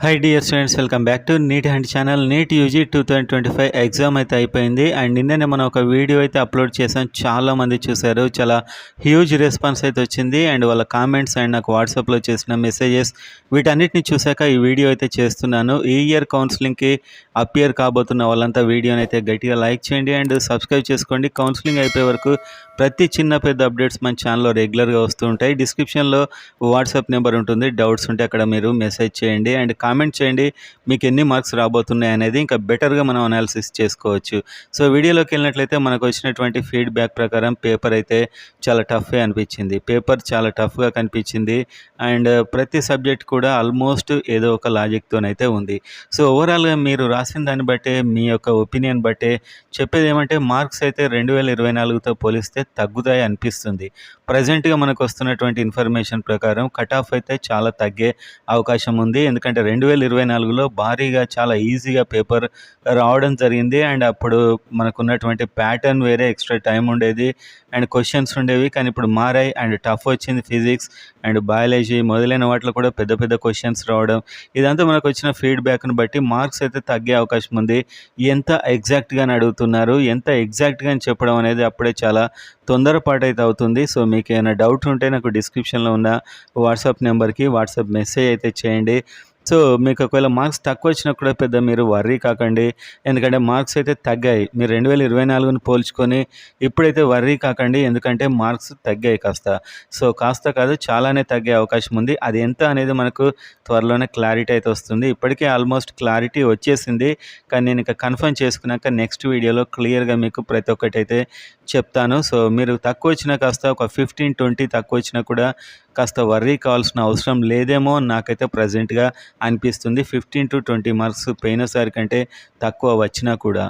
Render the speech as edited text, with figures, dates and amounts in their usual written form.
Hi dear students, welcome back to NEET hand channel. NEET UG 2025 exam అయితే అయిపోయింది. And నిన్ననే మనం ఒక వీడియో అయితే అప్లోడ్ చేసాం. చాలామంది చూశారు, చాలా హ్యూజ్ రెస్పాన్స్ అయితే వచ్చింది. అండ్ వాళ్ళ కామెంట్స్ అండ్ నాకు వాట్సాప్లో చేసిన మెసేజెస్ వీటన్నిటిని చూశాక ఈ వీడియో అయితే చేస్తున్నాను. ఈ ఇయర్ కౌన్సిలింగ్కి అపియర్ కాబోతున్న వాళ్ళంతా వీడియోని అయితే గట్టిగా లైక్ చేయండి అండ్ సబ్స్క్రైబ్ చేసుకోండి. కౌన్సిలింగ్ అయిపోయే వరకు ప్రతి చిన్న పెద్ద అప్డేట్స్ మన ఛానల్లో రెగ్యులర్గా వస్తూ ఉంటాయి. డిస్క్రిప్షన్లో వాట్సాప్ నెంబర్ ఉంటుంది, డౌట్స్ ఉంటే అక్కడ మీరు మెసేజ్ చేయండి అండ్ కామెంట్ చేయండి మీకు ఎన్ని మార్క్స్ రాబోతున్నాయి అనేది. ఇంకా బెటర్గా మనం అనాలిసిస్ చేసుకోవచ్చు. సో వీడియోలోకి వెళ్ళినట్లయితే మనకు వచ్చినటువంటి ఫీడ్బ్యాక్ ప్రకారం పేపర్ అయితే చాలా టఫే అనిపించింది. పేపర్ చాలా టఫ్గా కనిపించింది అండ్ ప్రతి సబ్జెక్ట్ కూడా ఆల్మోస్ట్ ఏదో ఒక లాజిక్తోనైతే ఉంది. సో ఓవరాల్గా మీరు రాసిన దాన్ని బట్టే, మీ యొక్క ఒపీనియన్ బట్టే చెప్పేది ఏమంటే మార్క్స్ అయితే 2024తో పోలిస్తే తగ్గుతాయి అనిపిస్తుంది. ప్రజెంట్గా మనకు వస్తున్నటువంటి ఇన్ఫర్మేషన్ ప్రకారం కట్ ఆఫ్ అయితే చాలా తగ్గే అవకాశం ఉంది. ఎందుకంటే 2024లో భారీగా చాలా ఈజీగా పేపర్ రావడం జరిగింది. అండ్ అప్పుడు మనకున్నటువంటి ప్యాటర్న్ వేరే, ఎక్స్ట్రా టైం ఉండేది అండ్ క్వశ్చన్స్ ఉండేవి. కానీ ఇప్పుడు మారాయి అండ్ టఫ్ వచ్చింది. ఫిజిక్స్ అండ్ బయాలజీ మొదలైన వాటిలో కూడా పెద్ద పెద్ద క్వశ్చన్స్ రావడం, ఇదంతా మనకు వచ్చిన ఫీడ్బ్యాక్ను బట్టి మార్క్స్ అయితే తగ్గే అవకాశం ఉంది. ఎంత ఎగ్జాక్ట్గా అని అడుగుతున్నారు. ఎంత ఎగ్జాక్ట్గా అని చెప్పడం అనేది అప్పుడే చాలా తొందరపాటు అయితే అవుతుంది. సో మీకు ఏమైనా డౌట్ ఉంటే నాకు డిస్క్రిప్షన్లో ఉన్న వాట్సాప్ నెంబర్కి వాట్సాప్ మెసేజ్ అయితే చేయండి. సో మీకు ఒకవేళ మార్క్స్ తక్కువ వచ్చినా కూడా పెద్ద మీరు వర్రీ కాకండి. ఎందుకంటే మార్క్స్ అయితే తగ్గాయి. మీరు 2024ను పోల్చుకొని ఇప్పుడైతే వర్రీ కాకండి, ఎందుకంటే మార్క్స్ తగ్గాయి కాస్త. సో కాస్త కాదు, చాలానే తగ్గే అవకాశం ఉంది. అది ఎంత అనేది మనకు త్వరలోనే క్లారిటీ అయితే వస్తుంది. ఇప్పటికే ఆల్మోస్ట్ క్లారిటీ వచ్చేసింది. కానీ నేను ఇంకా కన్ఫర్మ్ చేసుకున్నాక నెక్స్ట్ వీడియోలో క్లియర్గా మీకు ప్రతి ఒక్కటి అయితే చెప్తాను. సో మీరు తక్కువ వచ్చినా కాస్త ఒక 15-20 తక్కువ వచ్చినా కూడా కాస్త వర్రీ కావాల్సిన అవసరం లేదేమో నాకైతే ప్రజెంట్గా అనిపిస్తుంది. 15-20 మార్క్స్ పోయినసారి కంటే తక్కువ వచ్చినా కూడా.